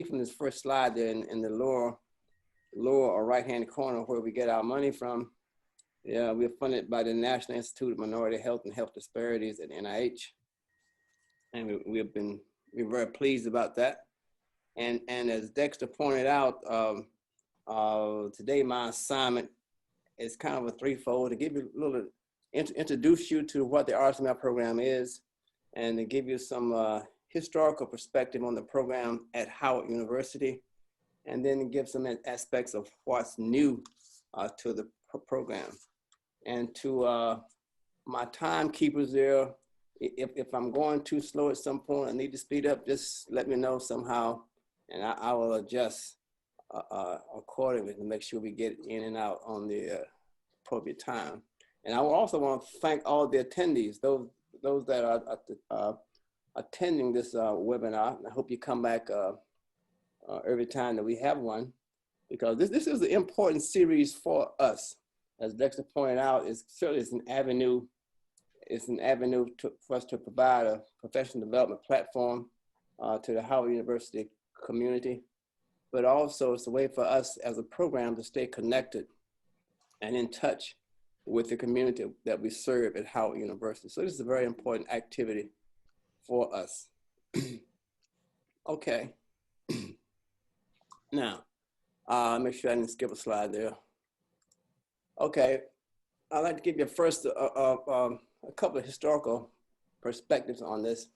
from this first slide there in the lower or right-hand corner where we get our money from. Yeah, we're funded by the National Institute of Minority Health and Health Disparities at NIH. And we're very pleased about that. And as Dexter pointed out, today my assignment is kind of a threefold: to give you a little, introduce you to what the RCMI program is, and to give you some historical perspective on the program at Howard University, and then give some aspects of what's new to the program. And to my timekeepers there, if I'm going too slow at some point, I need to speed up, just let me know somehow, and I will adjust accordingly to make sure we get in and out on the appropriate time. And I will also want to thank all the attendees, those that are attending this webinar. I hope you come back every time that we have one, because this is an important series for us. As Dexter pointed out, it's an avenue. It's an avenue for us to provide a professional development platform to the Howard University community, but also it's a way for us as a program to stay connected and in touch with the community that we serve at Howard University. So this is a very important activity for us. Okay. Now, make sure I didn't skip a slide there. Okay, I'd like to give you first a couple of historical perspectives on this.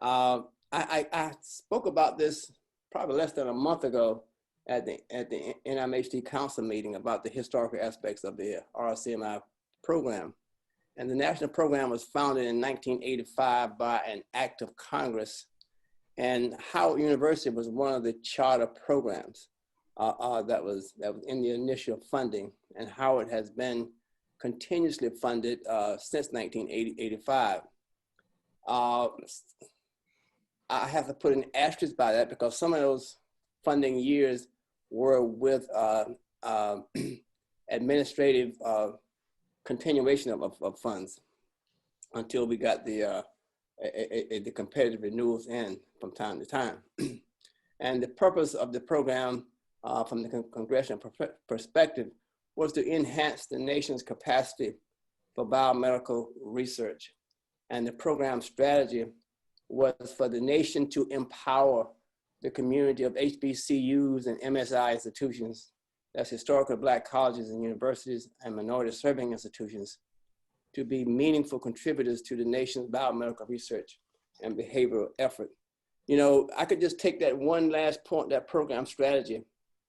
I spoke about this probably less than a month ago at the NIMHD Council meeting about the historical aspects of the RCMI program. And the national program was founded in 1985 by an act of Congress, and Howard University was one of the charter programs that was in the initial funding, and Howard has been continuously funded since 1985. I have to put an asterisk by that because some of those funding years were with administrative continuation of funds until we got the competitive renewals in from time to time. And the purpose of the program from the congressional perspective was to enhance the nation's capacity for biomedical research. And the program strategy was for the nation to empower the community of HBCUs and MSI institutions, that's historically Black colleges and universities and minority serving institutions, to be meaningful contributors to the nation's biomedical research and behavioral effort. You know, I could just take that one last point, that program strategy,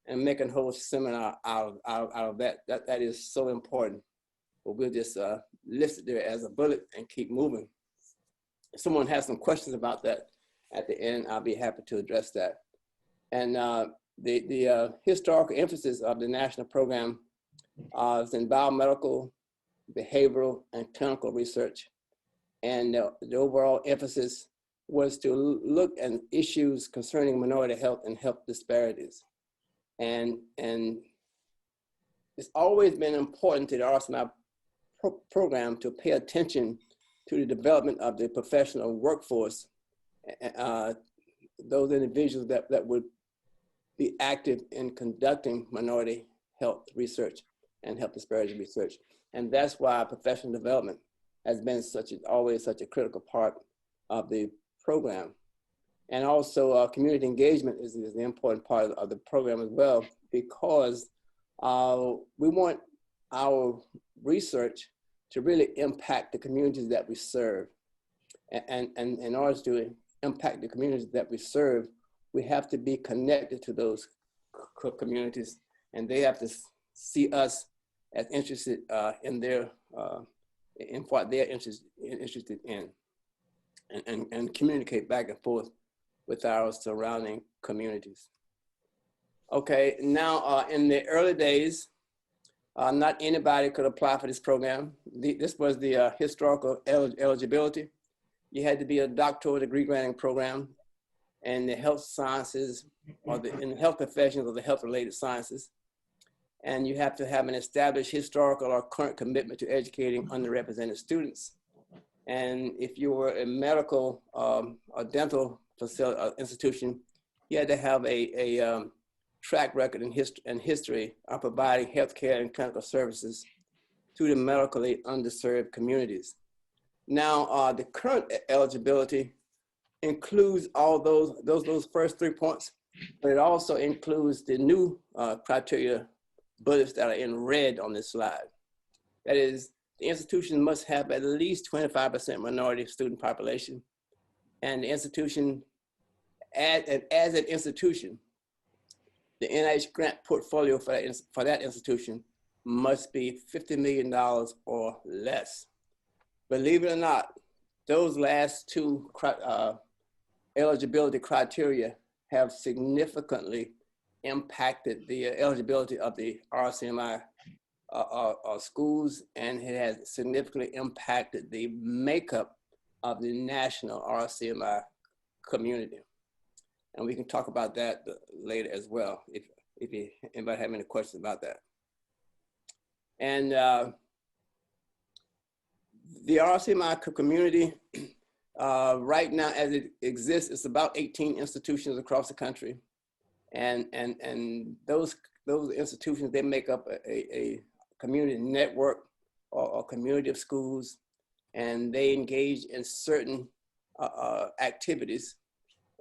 and make a whole seminar out of that. That is so important. But we'll just list it there as a bullet and keep moving. If someone has some questions about that at the end, I'll be happy to address that. And the historical emphasis of the national program is in biomedical, behavioral, and clinical research. And the overall emphasis was to look at issues concerning minority health and health disparities. And it's always been important to the RCMI program to pay attention to the development of the professional workforce, those individuals that would be active in conducting minority health research and health disparity research. And that's why professional development has been always such a critical part of the program. And also community engagement is the important part of the program as well, because we want our research to really impact the communities that we serve. And in order to impact the communities that we serve, we have to be connected to those communities, and they have to see us as interested in what they're interested in, and communicate back and forth with our surrounding communities. Okay, now in the early days, not anybody could apply for this program. This was the historical eligibility. You had to be a doctoral degree granting program in the health sciences or in the health professions or the health related sciences. And you have to have an established historical or current commitment to educating underrepresented students. And if you were a medical or dental facility institution, you had to have a track record and history of providing healthcare and clinical services to the medically underserved communities. Now, the current eligibility includes all those first 3 points, but it also includes the new criteria bullets that are in red on this slide. That is, the institution must have at least 25% minority student population, and the institution, as an institution, the NIH grant portfolio for that institution must be $50 million or less. Believe it or not, those last two eligibility criteria have significantly impacted the eligibility of the RCMI schools, and it has significantly impacted the makeup of the national RCMI community. And we can talk about that later as well, if anybody have any questions about that. And the RCMI community, right now as it exists, it's about 18 institutions across the country. And those institutions, they make up a community network or community of schools, and they engage in certain activities.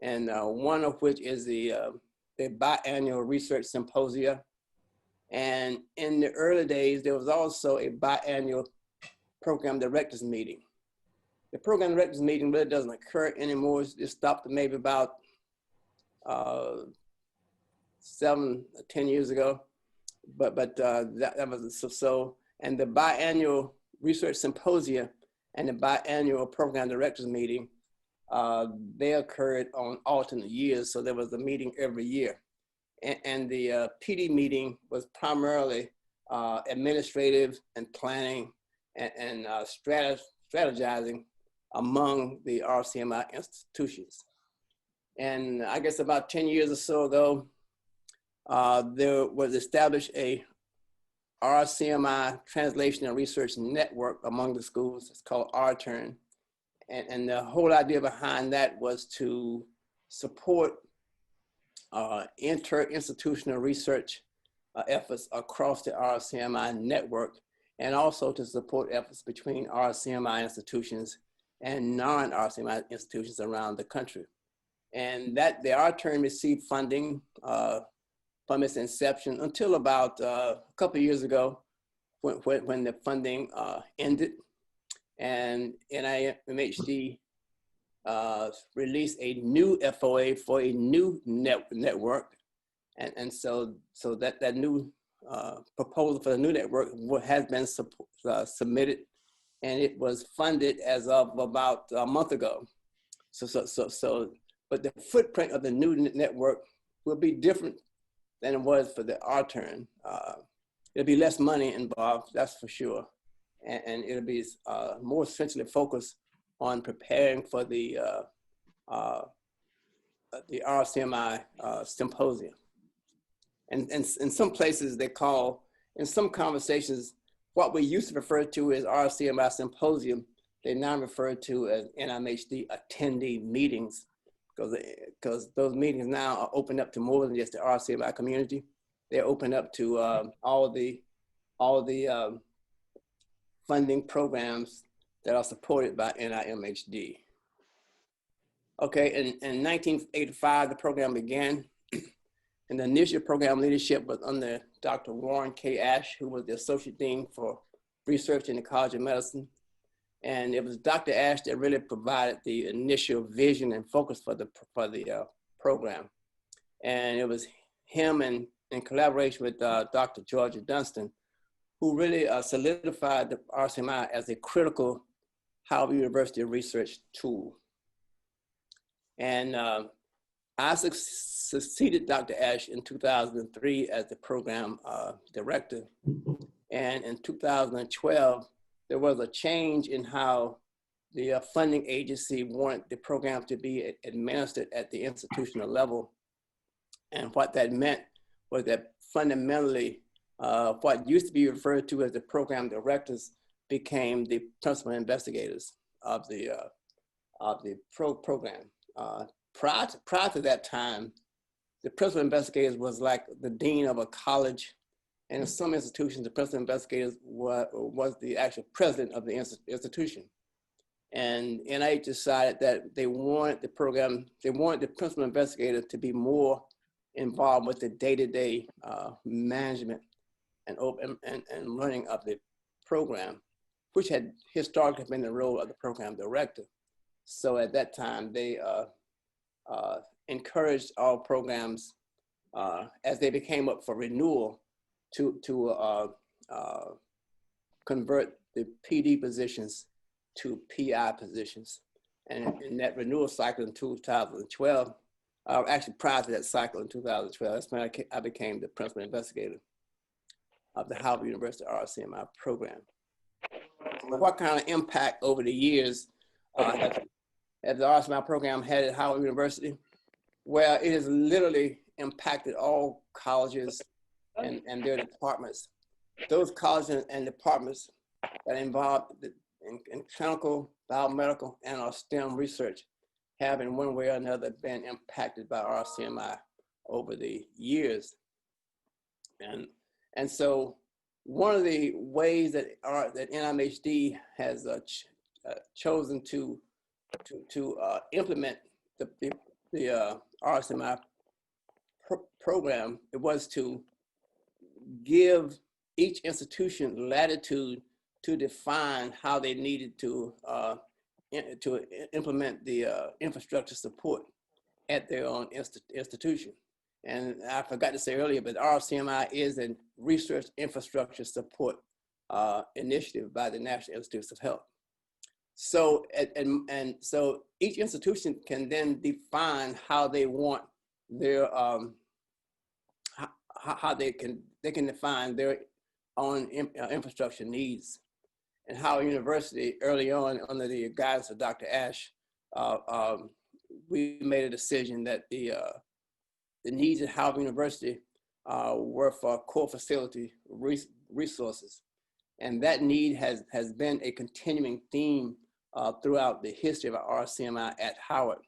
And one of which is the biannual research symposia. And in the early days, there was also a biannual program directors meeting. The program directors meeting really doesn't occur anymore. It stopped maybe about 7 or 10 years ago, but that was so. And the biannual research symposia and the biannual program directors meeting, they occurred on alternate years, so there was a meeting every year. And the PD meeting was primarily administrative and planning and strategizing among the RCMI institutions. And I guess about 10 years or so ago, there was established a RCMI Translation and Research Network among the schools. It's called RTURN. And the whole idea behind that was to support inter-institutional research efforts across the RCMI network, and also to support efforts between RCMI institutions and non-RCMI institutions around the country. And that the RTURN received funding from its inception until about a couple of years ago when the funding ended, and NIMHD released a new FOA for a new network. And so that new proposal for the new network has been submitted, and it was funded as of about a month ago. But the footprint of the new network will be different than it was for the RTURN. There'll be less money involved, that's for sure. And it'll be more essentially focused on preparing for the RCMI symposium. And in some places they call, in some conversations, what we used to refer to as RCMI symposium, they now refer to as NIMHD attendee meetings, because those meetings now are open up to more than just the RCMI community. They're open up to all the funding programs that are supported by NIMHD. Okay, in 1985, the program began, and the initial program leadership was under Dr. Warren K. Ash, who was the Associate Dean for Research in the College of Medicine. And it was Dr. Ash that really provided the initial vision and focus for the program. And it was him, and in collaboration with Dr. Georgia Dunstan, who really solidified the RCMI as a critical Howard University research tool. And I succeeded Dr. Ash in 2003 as the program director. And in 2012, there was a change in how the funding agency wanted the program to be administered at the institutional level. And what that meant was that fundamentally, what used to be referred to as the program directors became the principal investigators of the program. Prior to that time, the principal investigators was like the dean of a college, and in some institutions, the principal investigators was the actual president of the institution. And NIH decided that they wanted the program, they wanted the principal investigator to be more involved with the day-to-day management and running of the program, which had historically been the role of the program director. So at that time, they encouraged all programs as they became up for renewal to convert the PD positions to PI positions. And in that renewal cycle in 2012, actually prior to that cycle in 2012, that's when I became the principal investigator of the Howard University RCMI program. What kind of impact over the years has the RCMI program had at Howard University? Well, it has literally impacted all colleges and their departments. Those colleges and departments that are involved in clinical, biomedical, and or STEM research have in one way or another been impacted by RCMI over the years. And so one of the ways that NIMHD has chosen to implement the RCMI program, it was to give each institution latitude to define how they needed to implement the infrastructure support at their own institution. And I forgot to say earlier, but RCMI is a research infrastructure support initiative by the National Institutes of Health. So, and so each institution can then define how they want their, how they can define their own infrastructure needs. And Howard University, early on, under the guidance of Dr. Ash, we made a decision that the needs at Howard University were for core facility resources. And that need has been a continuing theme throughout the history of our RCMI at Howard.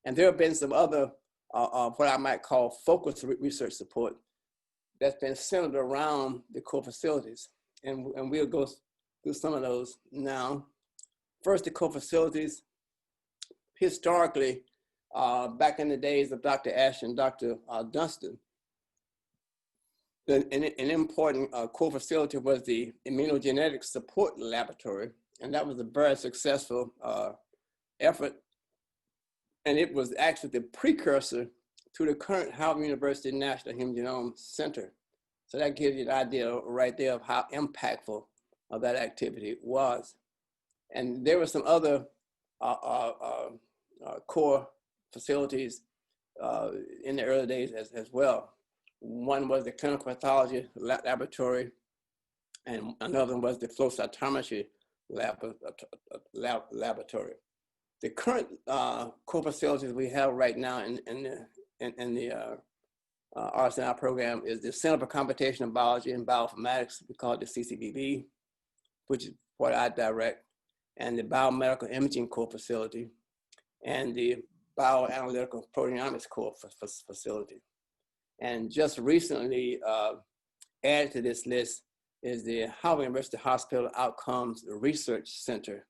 And there have been some other, what I might call focused research support that's been centered around the core facilities. And we'll go through some of those now. First, the core facilities. Historically, back in the days of Dr. Ash and Dr. Dunstan, an important core facility was the Immunogenetics Support Laboratory, and that was a very successful effort. And it was actually the precursor to the current Howard University National Human Genome Center. So that gives you an idea right there of how impactful that activity was. And there were some other core facilities in the early days as well. One was the clinical pathology laboratory, and another one was the flow cytometry laboratory. The current core facilities we have right now in the RCMI program is the Center for Computational Biology and Bioinformatics. We call it the CCBB, which is what I direct, and the Biomedical Imaging Core Facility, and the Bioanalytical Proteomics Core Facility. And just recently added to this list is the Howard University Hospital Outcomes Research Center.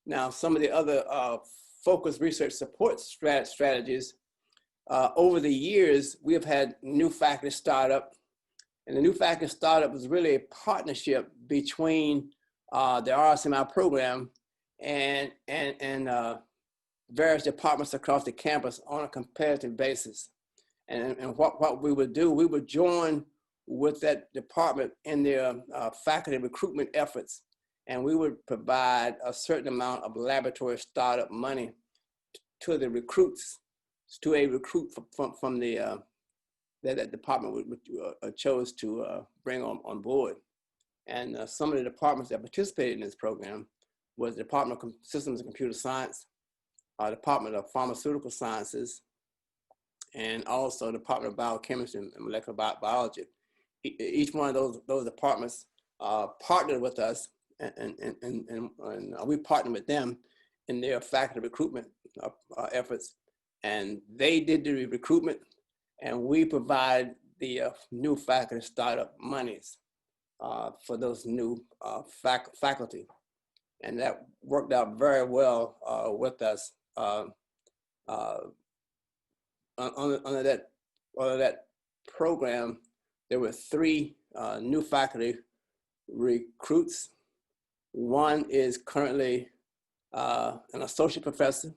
Now, some of the other focused research support strategies, over the years, we have had new faculty startup, and the new faculty startup was really a partnership between the RCMI program and various departments across the campus on a competitive basis. And what we would do, we would join with that department in their faculty recruitment efforts, and we would provide a certain amount of laboratory startup money to the recruits, to a recruit from the that department chose to bring on board. And some of the departments that participated in this program was the Department of Systems and Computer Science, Department of Pharmaceutical Sciences, and also the Department of Biochemistry and Molecular Biology. Each one of those departments partnered with us, and we partnered with them in their faculty recruitment efforts. and they did the recruitment, and we provide the new faculty startup monies for those new faculty. And that worked out very well with us. Under that program, there were 3 new faculty recruits. One is currently an associate professor,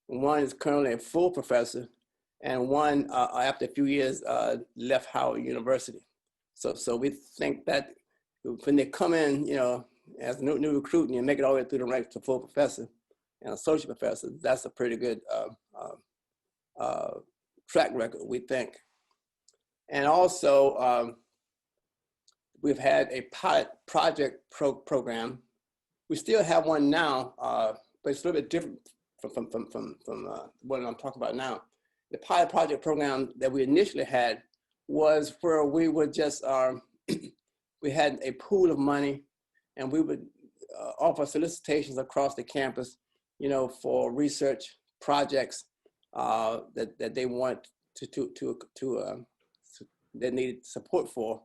one is currently a full professor, and one after a few years left Howard University. So we think that when they come in, you know, as a new recruit and you make it all the way through the ranks to full professor and associate professor, that's a pretty good track record, we think. And also, we've had a pilot project program. We still have one now, but it's a little bit different from what I'm talking about now. The pilot project program that we initially had was where we would just, we had a pool of money, and we would offer solicitations across the campus, you know, for research projects that they want that needed support for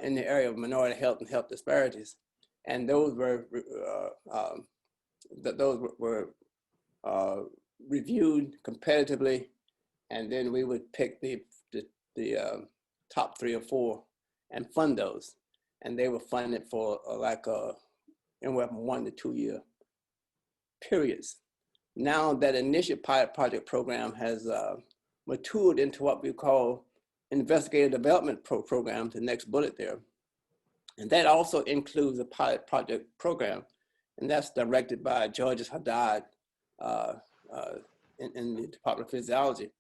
in the area of minority health and health disparities. And those were reviewed competitively, and then we would pick the top 3 or 4 and fund those. And they were funded for anywhere from 1 to 2 year periods. Now that initial pilot project program has matured into what we call investigative development program, the next bullet there. And that also includes a pilot project program, and that's directed by Georges Haddad in the Department of Physiology.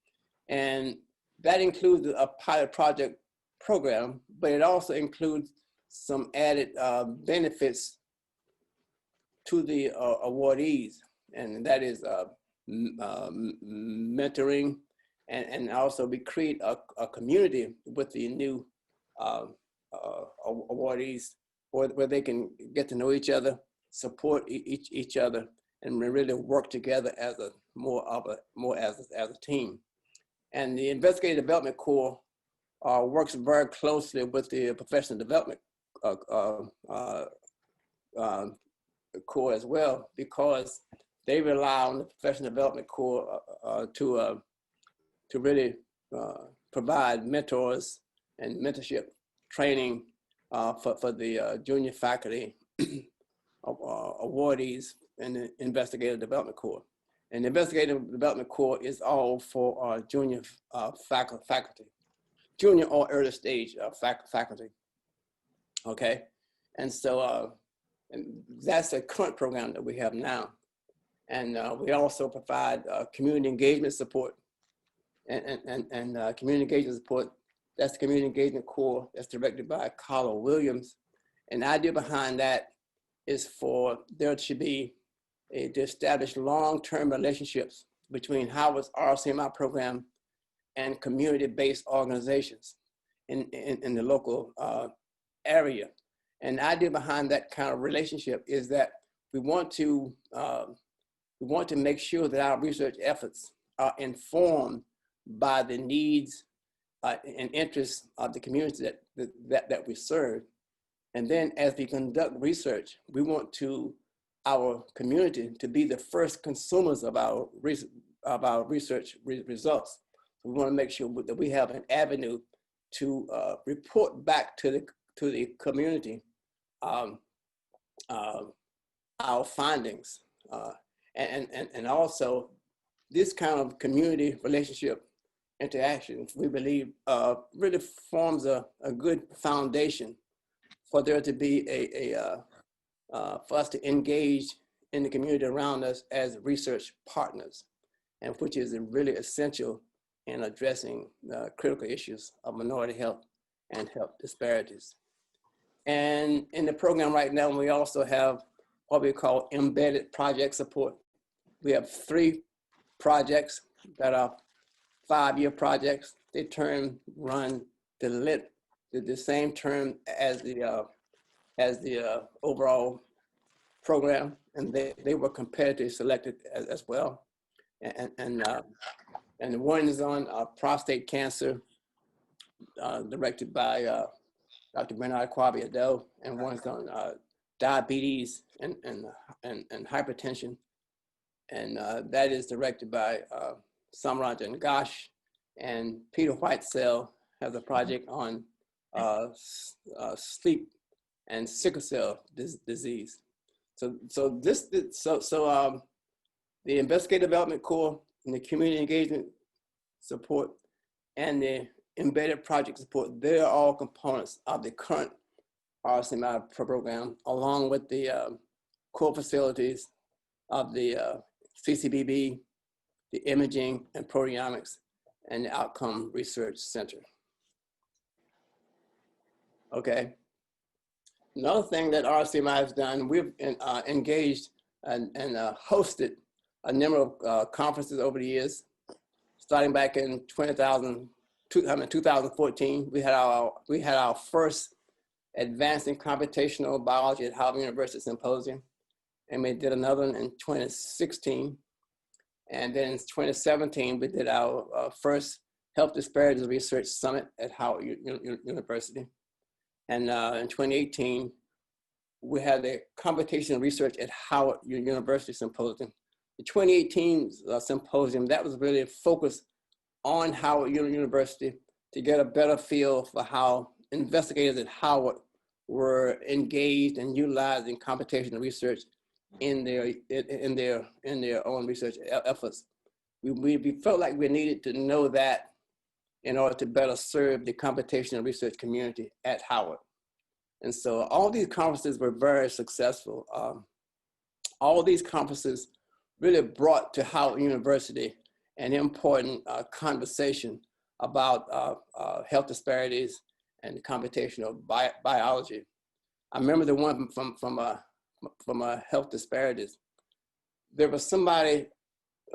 And that includes a pilot project program, but it also includes some added benefits to the awardees, and that is mentoring, and also we create a community with the new awardees where they can get to know each other, support each other, and really work together as a team. And the Investigative Development Corps works very closely with the Professional Development Corps as well, because they rely on the Professional Development Corps to really provide mentors and mentorship training for the junior faculty awardees in the Investigative Development Corps. And the Investigative Development Corps is all for junior faculty, junior or early stage faculty, okay? And so and that's a current program that we have now. And we also provide community engagement support and community engagement support. That's the Community Engagement Corps that's directed by Carla Williams. And the idea behind that is for there to be to establish long-term relationships between Howard's RCMI program and community-based organizations in the local area. And the idea behind that kind of relationship is that we want to make sure that our research efforts are informed by the needs and interests of the community that we serve. And then as we conduct research, we want our community to be the first consumers of our research results. We want to make sure that we have an avenue to report back to the community our findings. And also this kind of community relationship interaction, we believe really forms a good foundation for there to be for us to engage in the community around us as research partners, and which is really essential in addressing critical issues of minority health and health disparities. And in the program right now, we also have what we call embedded project support. We have 3 projects that are 5-year projects. They run the same term as the overall program, and they were competitively selected as well. And one is on prostate cancer, directed by Dr. Bernard Kwabi-Ado, and one's on diabetes and hypertension, and that is directed by Samrajan Ghosh, and Peter Whitesell has a project on sleep and sickle cell disease. So the Investigative Development Corps and the Community Engagement Support and the Embedded Project Support, they're all components of the current RCMI program, along with the core facilities of the CCBB, the Imaging and Proteomics, and the Outcome Research Center. Okay. Another thing that RCMI has done, we've engaged and hosted a number of conferences over the years. Starting back in 2014, we had our first Advancing Computational Biology at Howard University Symposium, and we did another one in 2016. And then in 2017, we did our first Health Disparities Research Summit at Howard University. And in 2018, we had the Computational Research at Howard University Symposium. The 2018 symposium, that was really focused on Howard University to get a better feel for how investigators at Howard were engaged and utilizing computational research in their own research efforts. We felt like we needed to know that in order to better serve the computational research community at Howard. And so all these conferences were very successful. All these conferences really brought to Howard University an important conversation about health disparities and computational biology. I remember the one from health disparities. There was somebody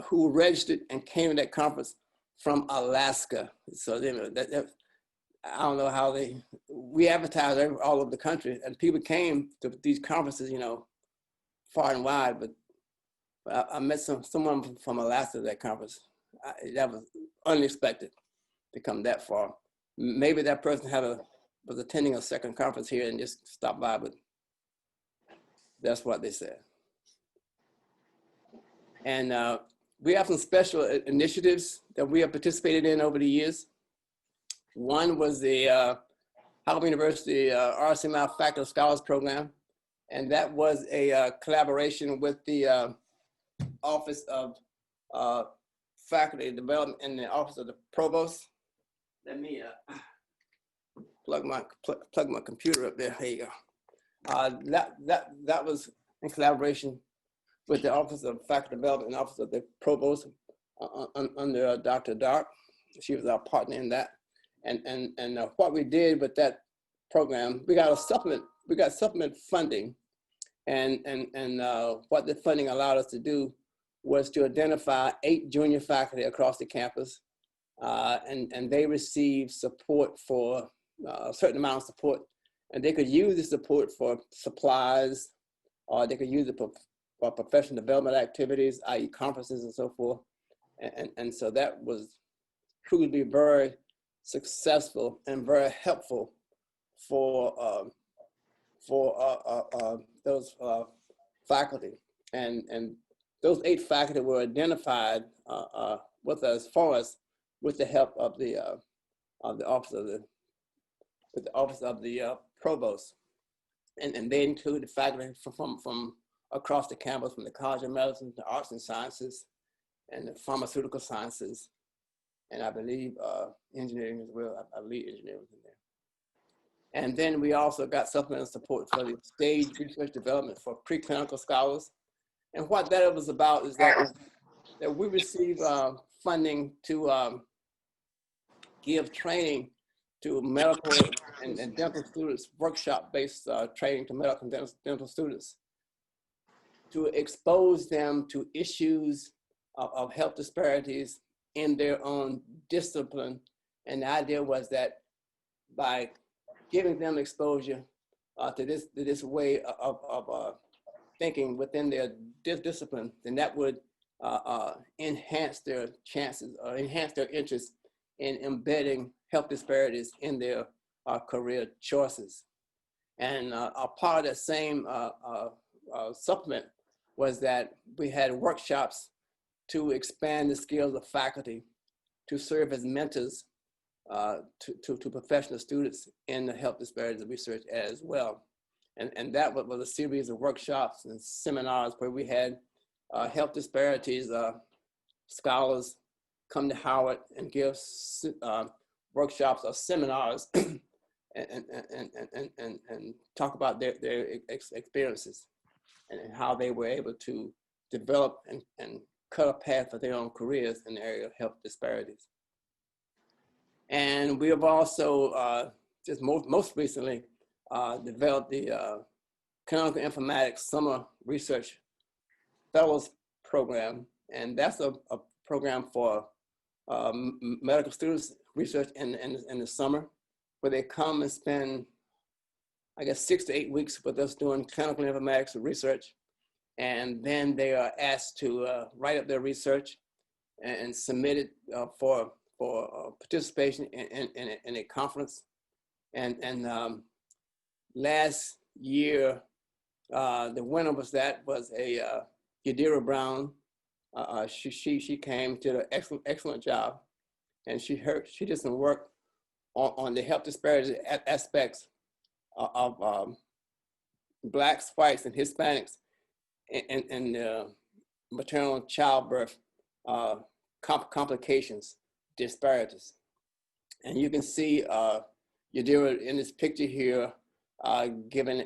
who registered and came to that conference from Alaska. So I don't know how we advertised all over the country, and people came to these conferences, far and wide, but I met someone from Alaska at that conference. That was unexpected to come that far. Maybe that person was attending a second conference here and just stopped by, but that's what they said. And we have some special initiatives that we have participated in over the years. One was the Howard University RCMI Faculty Scholars Program, and that was a collaboration with the Office of Faculty Development and the Office of the Provost. Let me plug my computer up there. Here you go. That was in collaboration with the Office of Faculty Development and the Office of the Provost under Dr. Dark. She was our partner in that. And what we did with that program, we got supplement funding, and what the funding allowed us to do was to identify 8 junior faculty across the campus, and they received support for a certain amount of support, and they could use the support for supplies, or they could use it for professional development activities, i.e. conferences and so forth. And so that was truly very successful and very helpful for those faculty. And those 8 faculty were identified with us with the help of the Office of the Provost. And they included faculty from across the campus, from the College of Medicine, the Arts and Sciences, and the Pharmaceutical Sciences, and I believe engineering as well. I believe engineering was in there. And then we also got supplemental support for the stage research development for preclinical scholars. And what that was about is that we receive funding to give training to medical and dental students, workshop-based training to medical and dental students, to expose them to issues of health disparities in their own discipline. And the idea was that by giving them exposure to this way of thinking within their discipline, then that would enhance their chances, enhance their interest in embedding health disparities in their career choices. And a part of that same supplement was that we had workshops to expand the skills of faculty to serve as mentors to professional students in the health disparities research as well. And that was a series of workshops and seminars where we had health disparities scholars come to Howard and give workshops or seminars and talk about their experiences and how they were able to develop and cut a path for their own careers in the area of health disparities. And we have also just most recently developed the Clinical Informatics Summer Research Fellows Program, and that's a program for medical students research in the summer, where they come and spend, I guess, 6 to 8 weeks with us doing clinical informatics research, and then they are asked to write up their research and submit it for participation in a conference. And last year, the winner was a Yadira Brown. She came to the excellent job, and she did some work on the health disparity aspects of Blacks, whites, and Hispanics and maternal childbirth complications, disparities. And you can see Yadira in this picture here, giving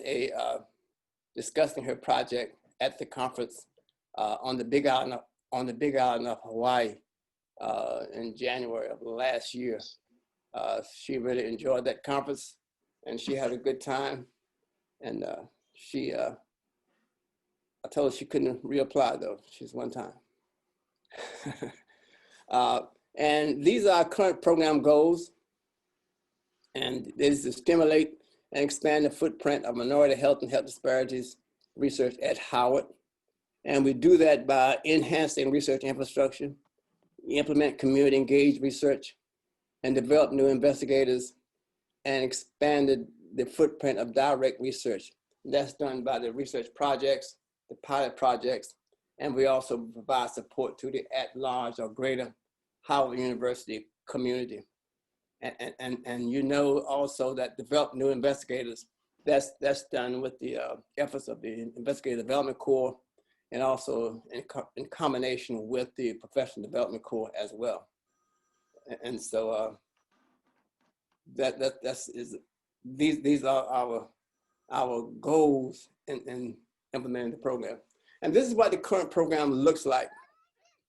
discussing her project at the conference on the Big Island of Hawaii in January of last year. She really enjoyed that conference, and she had a good time. And I told her she couldn't reapply though. She's one time. And these are our current program goals. And this is to stimulate and expand the footprint of minority health and health disparities research at Howard. And we do that by enhancing research infrastructure, implement community engaged research, and develop new investigators, and expanded the footprint of direct research. That's done by the research projects, the pilot projects, and we also provide support to the at-large or greater Howard University community. And you know also that develop new investigators, that's done with the efforts of the Investigative Development Corps, and also in combination with the Professional Development Corps as well. And so these are our goals in implementing the program. And this is what the current program looks like.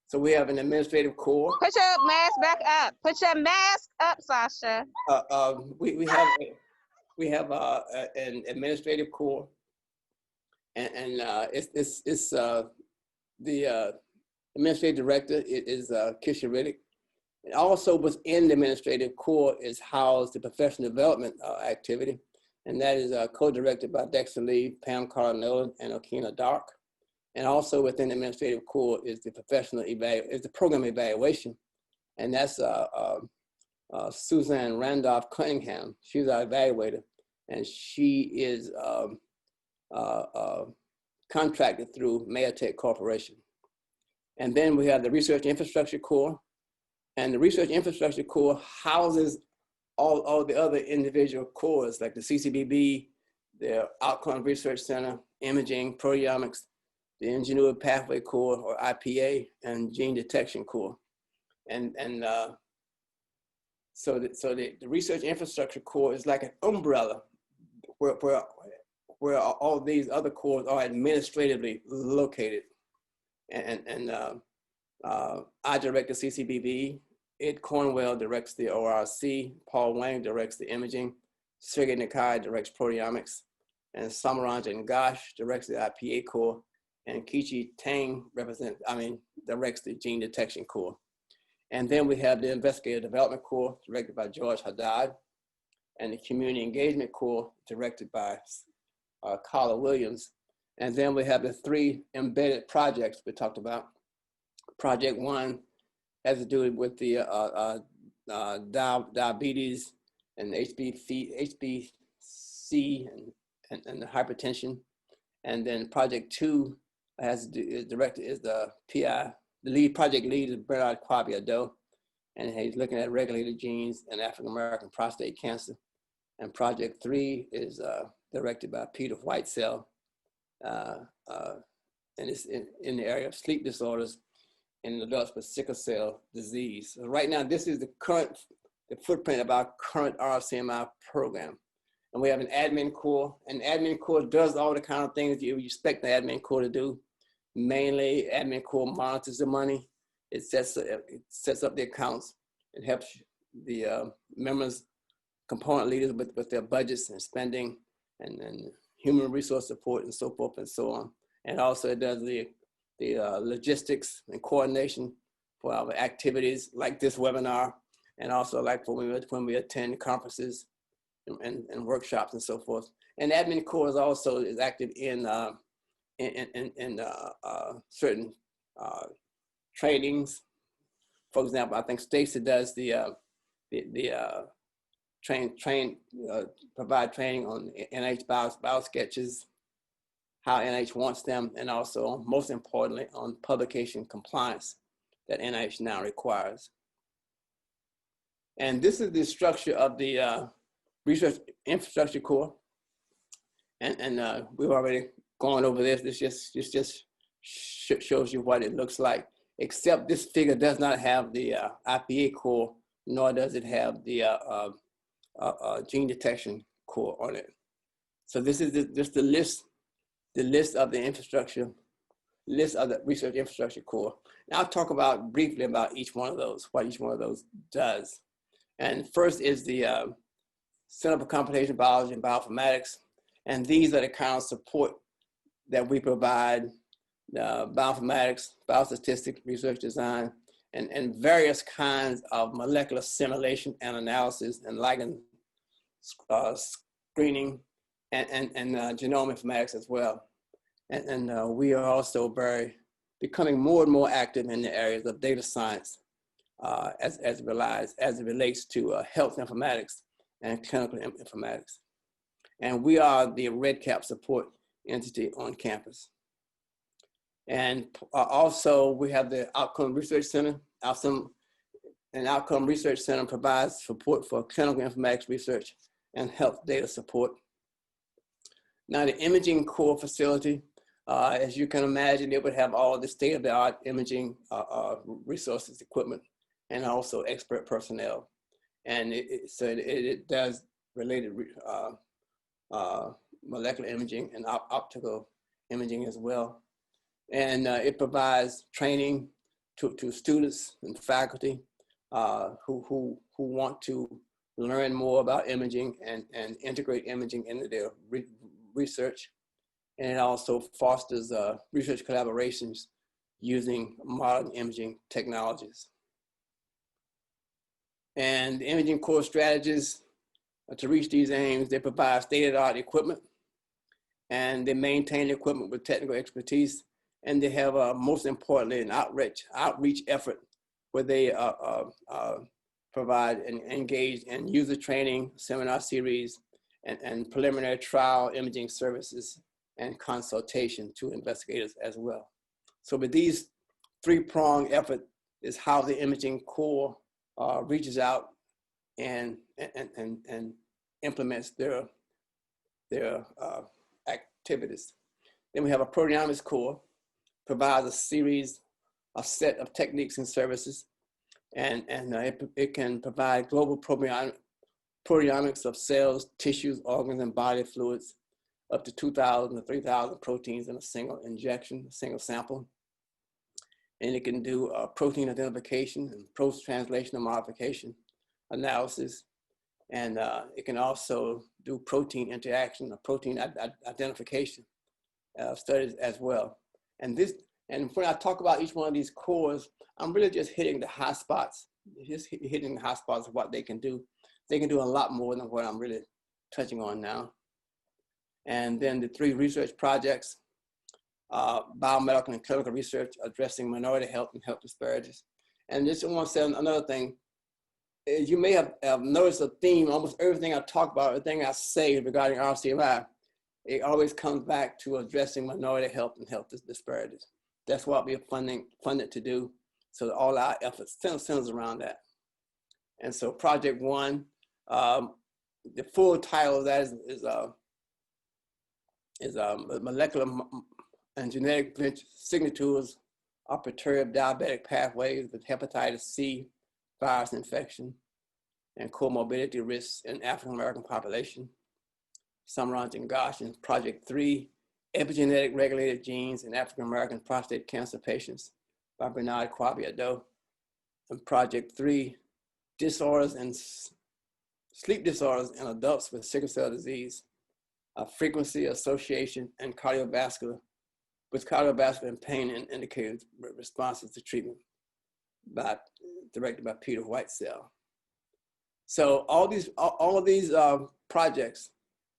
So we have an administrative core. Put your mask back up. Put your mask up, Sasha. We have an administrative core, and it's the administrative director is Kisha Riddick. And also within the administrative core is housed the professional development activity, and that is co-directed by Dexter Lee, Pam Cardinello, and Okina Dark. And also within the administrative core is the is the program evaluation, and that's Suzanne Randolph Cunningham. She's our evaluator, and she is contracted through Mayatech Corporation. And then we have the Research Infrastructure Core, and the Research Infrastructure Core houses all the other individual cores like the CCBB, the Outcome Research Center, Imaging, Proteomics, the Ingenuity Pathway Core, or IPA, and Gene Detection Core. So the Research Infrastructure Core is like an umbrella where all these other cores are administratively located. I direct the CCBB, Ed Cornwell directs the ORC, Paul Wang directs the imaging, Sergei Nikai directs proteomics, and Samaranjan Ghosh directs the IPA core, and Kichi Tang directs the gene detection core. And then we have the investigative development core directed by George Haddad, and the community engagement core directed by Carla Williams. And then we have the 3 embedded projects we talked about. Project 1 has to do with the diabetes and HbC and the hypertension. And then Project 2 has to do, is the PI. The project lead is Bernard Kwabi-Ado, and he's looking at regulated genes in African-American prostate cancer. And Project 3 is directed by Peter Whitesell, and it's in the area of sleep disorders in adults with sickle cell disease. So right now, this is the footprint of our current RCMI program. And we have an admin core, and admin core does all the kind of things you expect the admin core to do. Mainly, admin core monitors the money. It sets up the accounts. It helps the members, component leaders with their budgets and spending and human resource support and so forth and so on. And also it does the logistics and coordination for our activities like this webinar, and also like when we attend conferences and workshops and so forth. And admin core is active in certain trainings. For example, I think Stacy does provide training on NIH biosketches, how NIH wants them, and also, most importantly, on publication compliance that NIH now requires. And this is the structure of the research infrastructure core. And we've already gone over this. This just shows you what it looks like, except this figure does not have the IPA core, nor does it have the gene detection core on it. So this is just the list of the infrastructure, list of the research infrastructure core. Now I'll talk briefly about each one of those, what each one of those does. And first is the Center for Computational Biology and Bioinformatics. And these are the kind of support that we provide: bioinformatics, biostatistics, research design, and various kinds of molecular simulation and analysis and ligand screening and genome informatics as well. And we are also becoming more and more active in the areas of data science as it relates to health informatics and clinical informatics. And we are the REDCap support entity on campus. And also we have the Outcome Research Center. An Outcome Research Center provides support for clinical informatics research and health data support. Now the imaging core facility, as you can imagine, it would have all the state-of-the-art imaging resources, equipment, and also expert personnel. And it does related molecular imaging and optical imaging as well. And it provides training to students and faculty who want to learn more about imaging and integrate imaging into their research. And it also fosters research collaborations using modern imaging technologies. And the imaging core strategies to reach these aims, they provide state-of-the-art equipment, and they maintain the equipment with technical expertise, and they have, most importantly, an outreach effort where they provide and engage in user training, seminar series, and preliminary trial imaging services and consultation to investigators as well. So with these three-pronged effort is how the imaging core reaches out and implements their activities. Then we have a proteomics core, provides a set of techniques and services, and it can provide global proteomics of cells, tissues, organs, and body fluids, up to 2,000 to 3,000 proteins in a single injection, a single sample. And it can do protein identification and post-translational modification analysis. And it can also do protein interaction or protein identification studies as well. And when I talk about each one of these cores, I'm really just hitting the high spots, hitting the high spots of what they can do. They can do a lot more than what I'm really touching on now. And then the three research projects, biomedical and clinical research addressing minority health and health disparities. And just want to say another thing. As you may have noticed a theme, almost everything I talk about, everything I say regarding RCMI, it always comes back to addressing minority health and health disparities. That's what we're funded to do. So all our efforts centers around that. And so Project One, the full title of that is molecular and genetic signatures of perturbed diabetic pathways with hepatitis C virus infection and comorbidity risks in African American population. Summarizing Gosh in Project 3, epigenetic regulated genes in African American prostate cancer patients by Bernard Kwabiado. And Project 3, disorders and sleep disorders in adults with sickle cell disease, frequency, association, and cardiovascular and pain and indicated responses to treatment directed by Peter Whitesell. So all of these projects,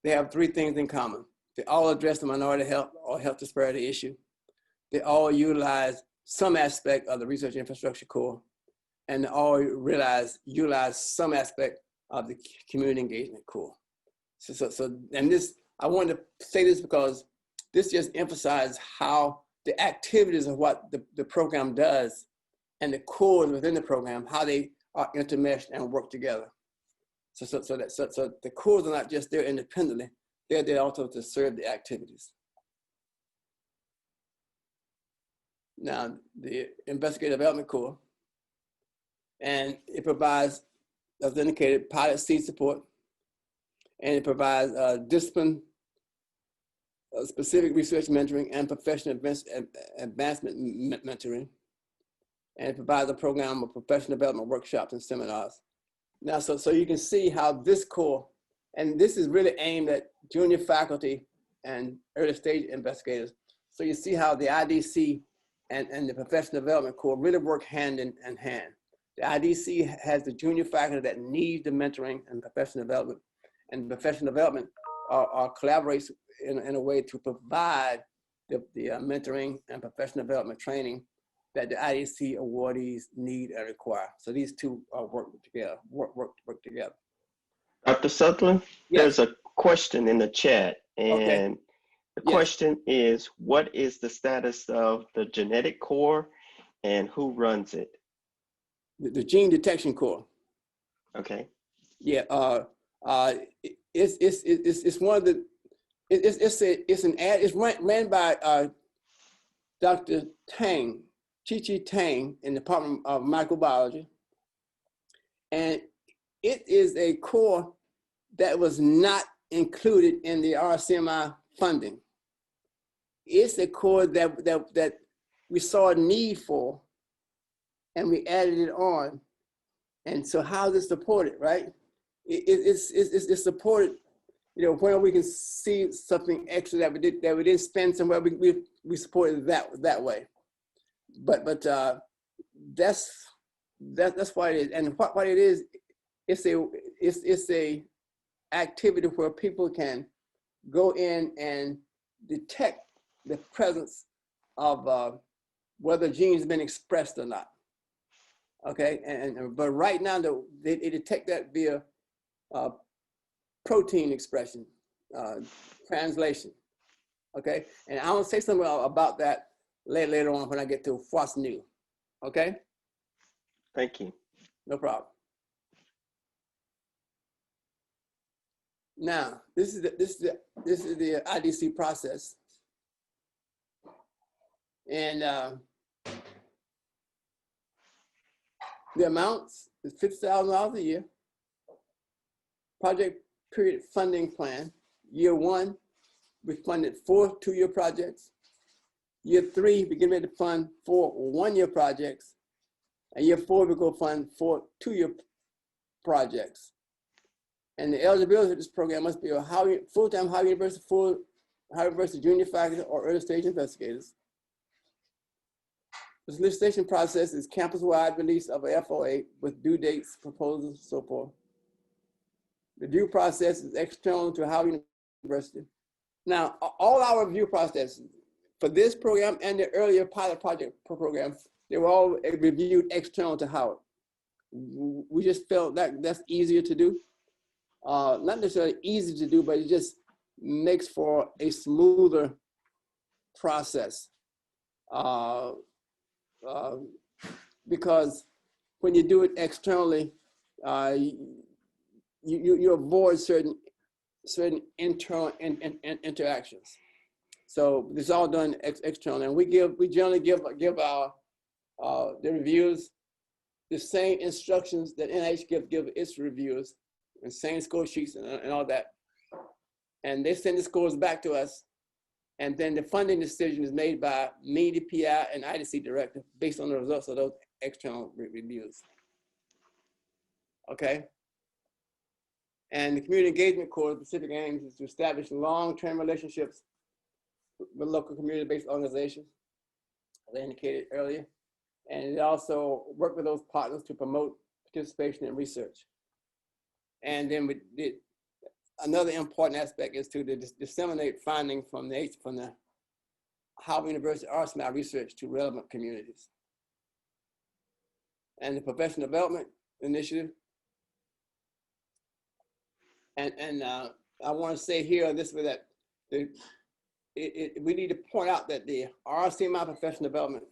they have three things in common. They all address the minority health or health disparity issue. They all utilize some aspect of the research infrastructure core, and they all utilize some aspect of the community engagement core. And this, I wanted to say this because this just emphasizes how the activities of what the program does and the cores within the program, how they are intermeshed and work together. So the cores are not just there independently, they're there also to serve the activities. Now, the investigative development core, and it provides, as indicated, pilot seed support, and it provides discipline, specific research mentoring, and professional advancement mentoring. And it provides a program of professional development workshops and seminars. Now, so you can see how this core, and this is really aimed at junior faculty and early stage investigators. So you see how the IDC and the professional development core really work hand in hand. The IDC has the junior faculty that need the mentoring and professional development, and professional development collaborates in a way to provide the mentoring and professional development training that the IDC awardees need and require. So these two work together. Dr. Sutherland, yes. There's a question in the chat, and okay. The question is, what is the status of the genetic core and who runs it? The gene detection core. Okay. Yeah, it's one of the, it's ran by Dr. Tang, Chi Tang in the Department of Microbiology. And it is a core that was not included in the RCMI funding. It's a core that we saw a need for, and we added it on. And so how is it supported, right? It's supported, you know, where we can see something extra that we didn't spend somewhere, we support it that way. But that's what it is. And what it is, it's a activity where people can go in and detect the presence of whether genes have been expressed or not. Okay, but right now they detect that via protein expression, translation. Okay, and I want to say something about that later on when I get to what's new. Okay. Thank you. No problem. Now, this is the IDC process, and the amounts is $50,000 a year. Project period funding plan. Year 1, we funded 4 2-year projects. Year 3, we get ready to fund 4 1-year projects. And year 4, we go fund 4 2-year projects. And the eligibility of this program must be a full-time Howard University junior faculty or early stage investigators. The solicitation process is campus-wide release of a FOA with due dates, proposals, and so forth. The review process is external to Howard University. Now, all our review processes, for this program and the earlier pilot project program, they were all reviewed external to Howard. We just felt that that's easier to do. Not necessarily easy to do, but it just makes for a smoother process. Because when you do it externally, you avoid certain internal interactions. So this is all done externally, and we generally give our the reviewers the same instructions that NIH give its reviewers, and same score sheets and all that. And they send the scores back to us, and then the funding decision is made by me, the PI, and IDC director based on the results of those external reviews. Okay. And the community engagement core, Specific Aims, is to establish long-term relationships with local community-based organizations, as I indicated earlier. And it also work with those partners to promote participation in research. And then another important aspect is to disseminate findings from the Howard University RCMI research to relevant communities. And the professional development initiative. And I want to say here this way that we need to point out that the RCMI professional development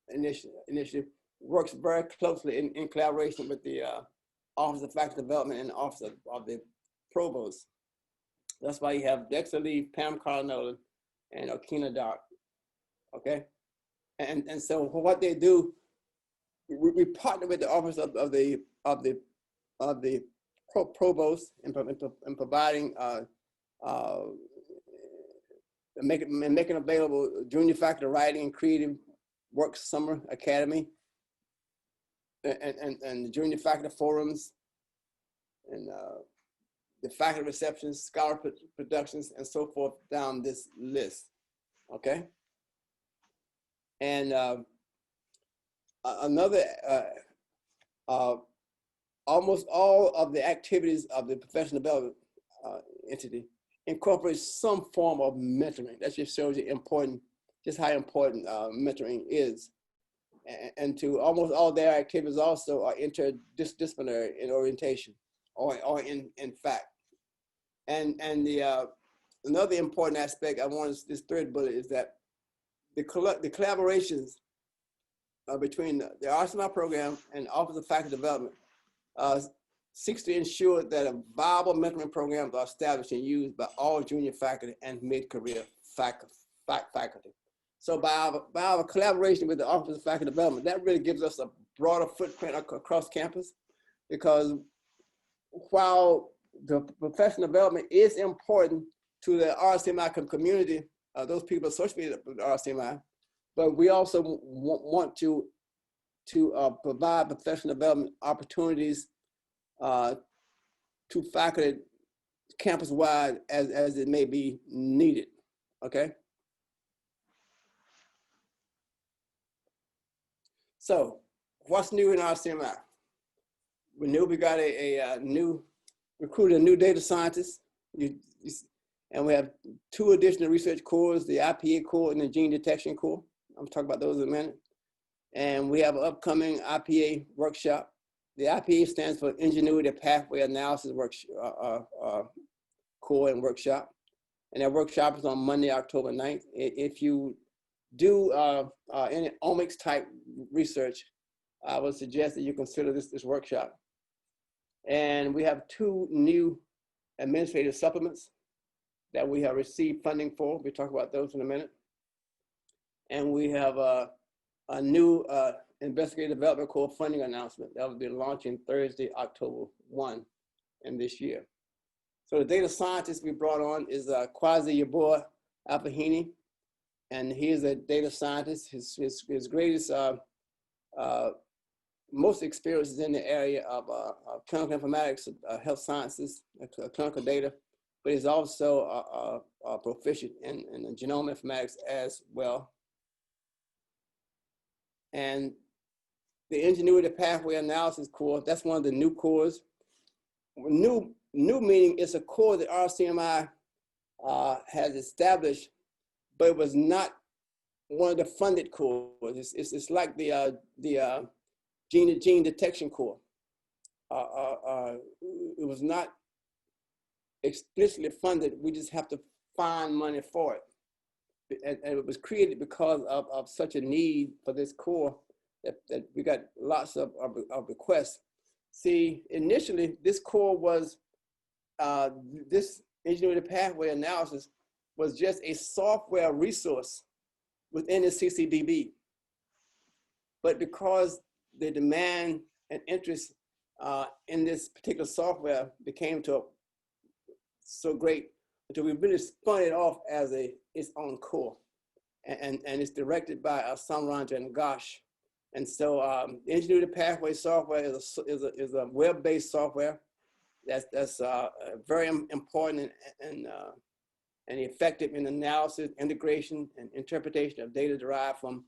initiative works very closely in collaboration with the Office of Faculty Development and the Office of the Provost. That's why you have Dexter Lee, Pam Carnolan, and Okina Dark. Okay, and so what they do, we partner with the Office of the Provost in providing making available junior faculty writing and creative work summer academy, and the junior faculty forums, and the faculty receptions, scholar productions, and so forth down this list. Okay. And another almost all of the activities of the professional development entity incorporates some form of mentoring. That just shows you just how important mentoring is. And to almost all their activities also are interdisciplinary in orientation, or in fact. And the another important aspect I want this third bullet is that the collaborations between the RCMI program and the Office of Faculty Development seeks to ensure that a viable mentoring programs are established and used by all junior faculty and mid-career faculty. So by our collaboration with the Office of Faculty Development, that really gives us a broader footprint across campus, because while the professional development is important to the RCMI community, those people associated with RCMI, but we also want to provide professional development opportunities to faculty campus-wide as it may be needed, okay? So what's new in RCMI? We knew we got recruited a new data scientist, and we have 2 additional research cores, the IPA core and the gene detection core. I'm talking about those in a minute. And we have an upcoming IPA workshop. The IPA stands for Ingenuity Pathway Analysis core and workshop. And that workshop is on Monday, October 9th. If you do any omics type research, I would suggest that you consider this workshop. And we have 2 new administrative supplements that we have received funding for. We'll talk about those in a minute. And we have a new investigative development core funding announcement that will be launching Thursday, October 1 in this year. So the data scientist we brought on is Kwazi Yabor Alfahini, and he is a data scientist. His greatest, most experience is in the area of clinical informatics, health sciences, clinical data, but he's also proficient in genome informatics as well. And the Ingenuity Pathway Analysis core, that's one of the new cores. New meaning it's a core that RCMI has established, but it was not one of the funded cores. It's like the gene detection core. It was not explicitly funded. We just have to find money for it. And it was created because of such a need for this core that we got lots of requests. See, initially, this core was, this ingenuity pathway analysis was just a software resource within the CCDB. But because the demand and interest in this particular software became so great, until we really spun it off as its own core. And it's directed by Samranja and Gosh. And so ingenuity pathway software is a web-based software that's very important and effective in analysis, integration, and interpretation of data derived from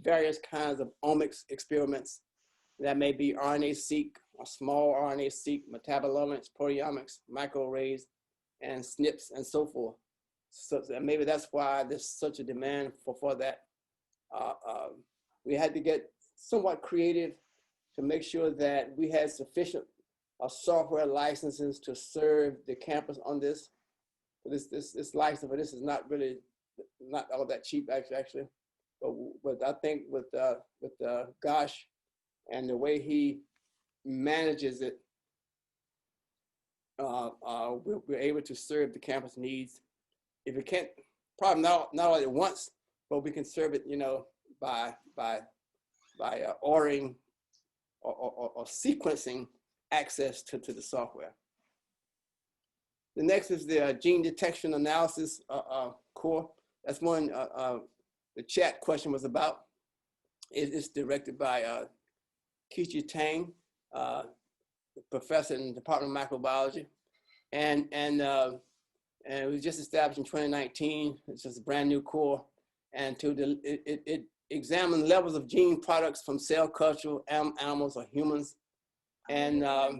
various kinds of omics experiments. That may be RNA-seq, or small RNA-seq, metabolomics, proteomics, microarrays, and SNPs, and so forth. So maybe that's why there's such a demand for that. We had to get somewhat creative to make sure that we had sufficient software licenses to serve the campus on this. This license for this is not all that cheap actually, but I think with Gosh and the way he manages it, we're able to serve the campus needs. If we can't, probably not all at once, but we can serve it, by ordering or sequencing access to the software. The next is the gene detection analysis core. That's one the chat question was about. It's directed by Kichi Tang, professor in the Department of Microbiology. And it was just established in 2019. It's just a brand new core. And it examined levels of gene products from cell culture, animals or humans. And there are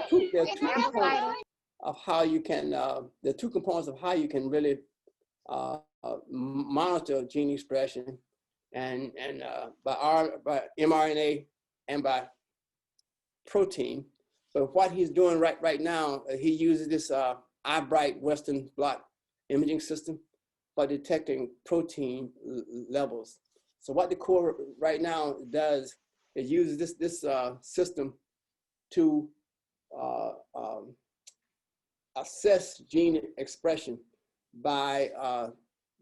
two components of how you can, there are two components of how you can really monitor gene expression, and by mRNA and by protein. But what he's doing right now, he uses this iBright Western blot imaging system for detecting protein levels. So what the core right now does, it uses this system to assess gene expression by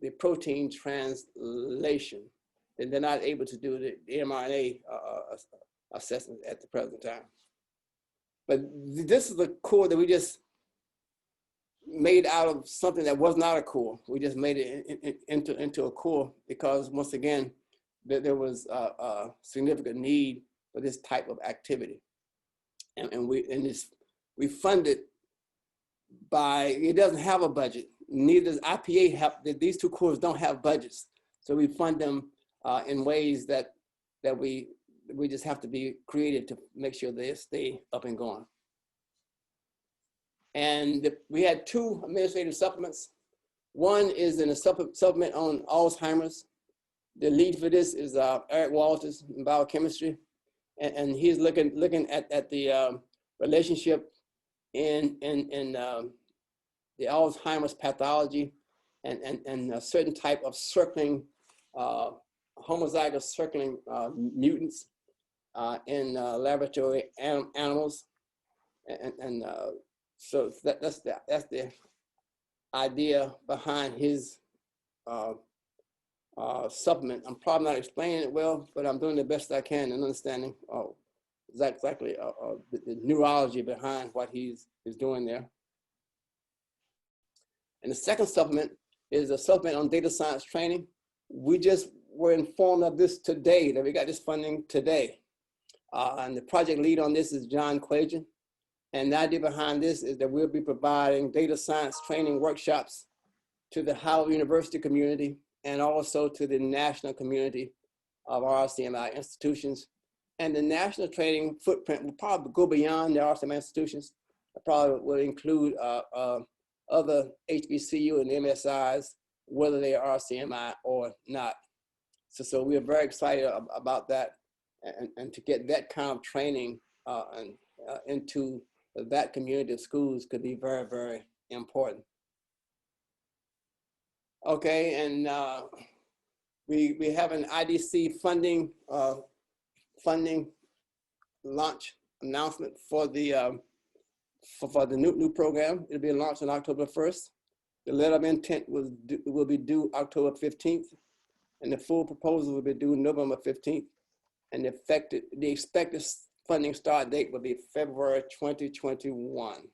the protein translation. And they're not able to do the mRNA assessment at the present time. But this is a core that we just made out of something that was not a core. We just made it into a core because, once again, there was a significant need for this type of activity. And we fund it by, it doesn't have a budget. Neither does IPA these two cores don't have budgets. So we fund them in ways that we just have to be creative to make sure they stay up and going. And we had two administrative supplements. One is in a supplement on Alzheimer's. The lead for this is Eric Walters in biochemistry. And he's looking at the relationship in the Alzheimer's pathology and a certain type of circling, homozygous circling mutants in laboratory animals. So that's the idea behind his supplement. I'm probably not explaining it well, but I'm doing the best I can in understanding exactly the neurology behind what he's doing there. And the second supplement is a supplement on data science training. We just were informed of this today, that we got this funding today. And the project lead on this is John Quajan. And the idea behind this is that we'll be providing data science training workshops to the Howard University community and also to the national community of RCMI institutions. And the national training footprint will probably go beyond the RCMI institutions. It probably will include other HBCU and MSIs whether they are RCMI or not. So we are very excited about that, and to get that kind of training into that community of schools could be very, very important. Okay, and we have an IDC funding launch announcement for the new program. It'll be launched on October 1st. The letter of intent will be due October 15th, and the full proposal will be due November 15th. And the expected funding start date will be February 2021.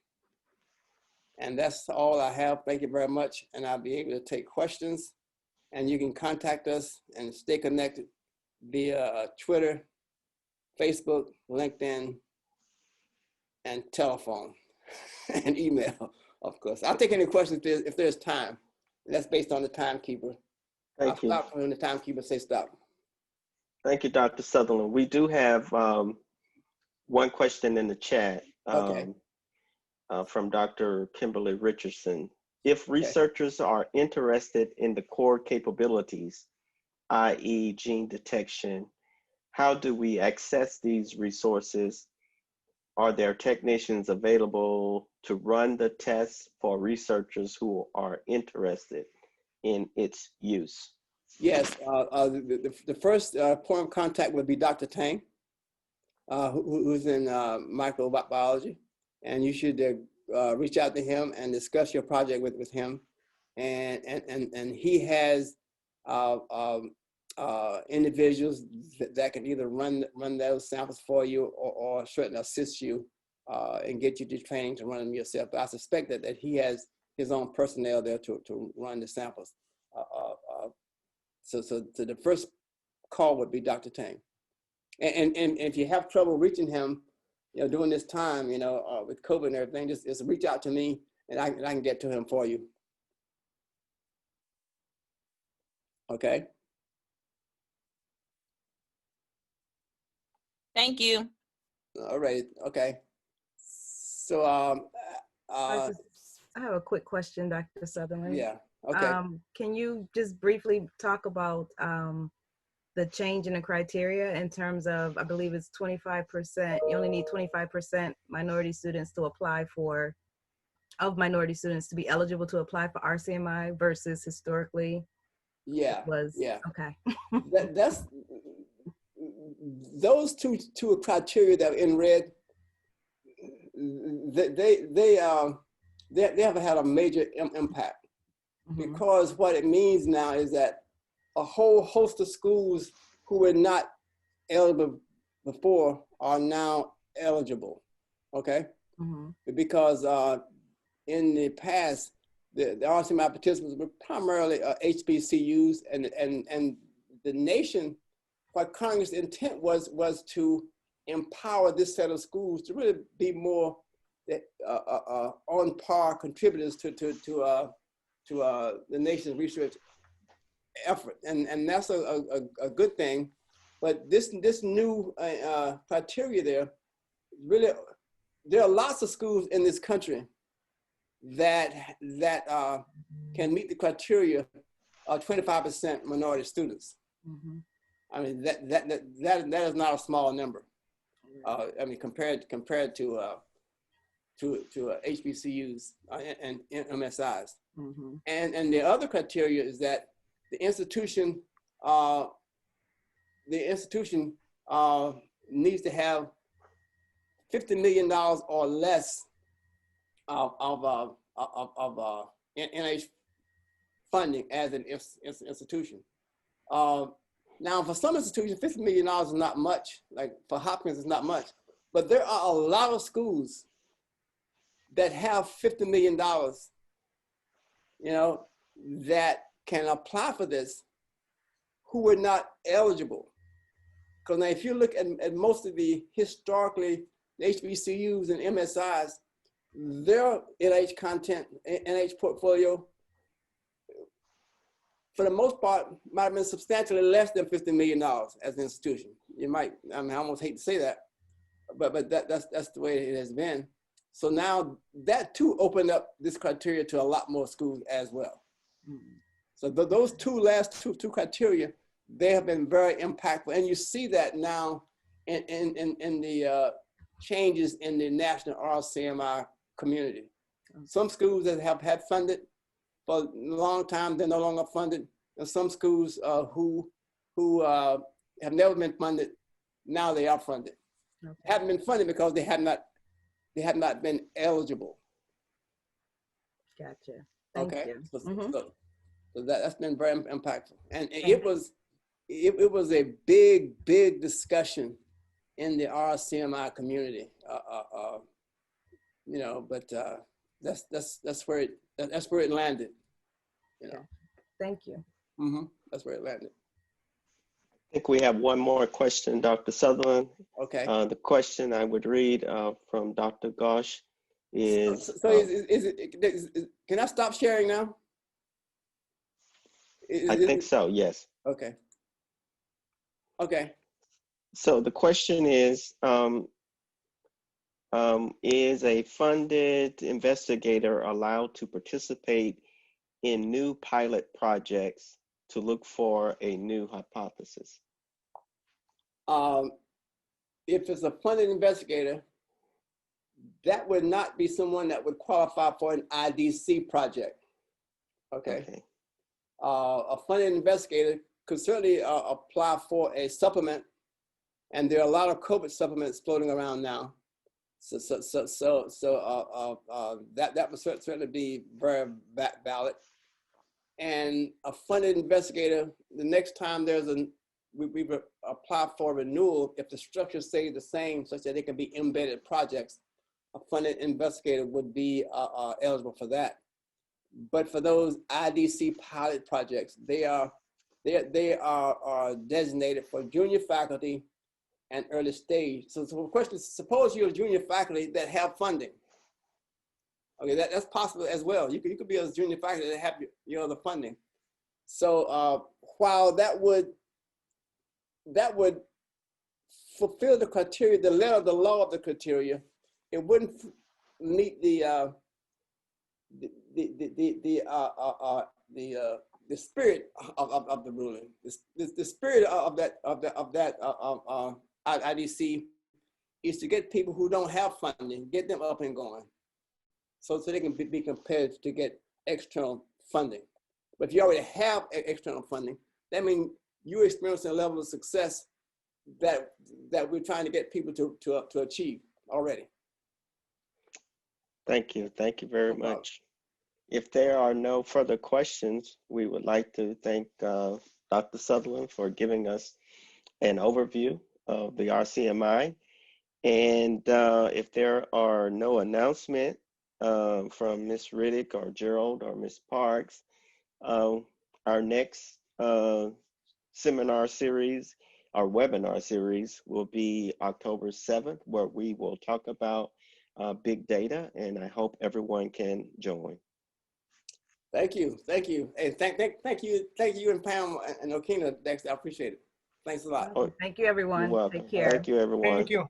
And that's all I have. Thank you very much. And I'll be able to take questions. And you can contact us and stay connected via Twitter, Facebook, LinkedIn, and telephone, and email, of course. I'll take any questions if there's time. That's based on the timekeeper. Thank you. I'll stop when the timekeeper says stop. Thank you, Dr. Sutherland. We do have one question in the chat from Dr. Kimberly Richardson. If researchers are interested in the core capabilities, i.e. gene detection, how do we access these resources? Are there technicians available to run the tests for researchers who are interested in its use? Yes, the first point of contact would be Dr. Tang, who's in microbiology, and you should reach out to him and discuss your project with him. And he has individuals that can either run those samples for you or certainly assist you and get you to training to run them yourself. But I suspect that he has his own personnel there to run the samples. So the first call would be Dr. Tang. And if you have trouble reaching him, during this time, with COVID and everything, just reach out to me and I can get to him for you. Okay. Thank you. All right. Okay. So I have a quick question, Dr. Sutherland. Yeah. Okay. Can you just briefly talk about the change in the criteria in terms of, I believe it's 25%, you only need 25% minority students to apply for, minority students to be eligible to apply for RCMI versus historically? Yeah. Okay. That's those two criteria that are in red. They have had a major impact. Mm-hmm. Because what it means now is that a whole host of schools who were not eligible before are now eligible, okay? Mm-hmm. Because in the past, the RCMI participants were primarily HBCUs, and the nation, what Congress' intent was to empower this set of schools to really be more on par contributors to the nation's research effort, and that's a good thing. But this new criteria there are lots of schools in this country that can meet the criteria of 25% minority students. Mm-hmm. I mean that is not a small number. I mean compared to HBCUs and MSIs. Mm-hmm. And the other criteria is that the institution needs to have $50 million or less of NIH funding as an institution. Now, for some institutions, $50 million is not much. Like for Hopkins, it's not much. But there are a lot of schools that have $50 million, that can apply for this, who were not eligible. Because now if you look at most of the historically HBCUs and MSIs, their NIH content, NIH portfolio, for the most part, might have been substantially less than $50 million as an institution. I almost hate to say that, but that's the way it has been. So now that too opened up this criteria to a lot more schools as well. Mm-hmm. So those last two criteria, they have been very impactful. And you see that now in the changes in the national RCMI community. Some schools that have had funded for a long time, they're no longer funded. And some schools who have never been funded, now they are funded. Okay. Haven't been funded because they have not been eligible. Gotcha. Thank Okay. you. So that's been very impactful. And it was a big discussion in the RCMI community. You know, but that's where it landed. You know. Thank you. That's where it landed. I think we have one more question, Dr. Sutherland. Okay. The question I would read from Dr. Ghosh is. Can I stop sharing now? I think so, yes. Okay. Okay. So the question is a funded investigator allowed to participate in new pilot projects to look for a new hypothesis? If it's a funded investigator, that would not be someone that would qualify for an IDC project. Okay. A funded investigator could certainly apply for a supplement, and there are a lot of COVID supplements floating around now. So that would certainly be very valid. And a funded investigator, the next time we apply for renewal, if the structure stays the same, such that it can be embedded projects, a funded investigator would be eligible for that. But for those IDC pilot projects, they are designated for junior faculty and early stage. So the question is, suppose you're a junior faculty that have funding. Okay, that's possible as well. You could be a junior faculty that have the funding. So while that would fulfill the criteria, the letter of the law of the criteria, it wouldn't meet the spirit of the ruling. The spirit of that IDC is to get people who don't have funding, get them up and going, so they can be competitive to get external funding. But if you already have external funding, that means you're experiencing a level of success that we're trying to get people to achieve already. Thank you very much. If there are no further questions, we would like to thank Dr. Sutherland for giving us an overview of the RCMI. And if there are no announcements from Ms. Riddick or Gerald or Ms. Parks, our next seminar series, our webinar series, will be October 7th, where we will talk about big data, and I hope everyone can join. Thank you, and thank you, and Pam and Okina, Dexter. I appreciate it. Thanks a lot. Oh, thank you, everyone. you're welcome. Take care. Thank you, everyone. Thank you.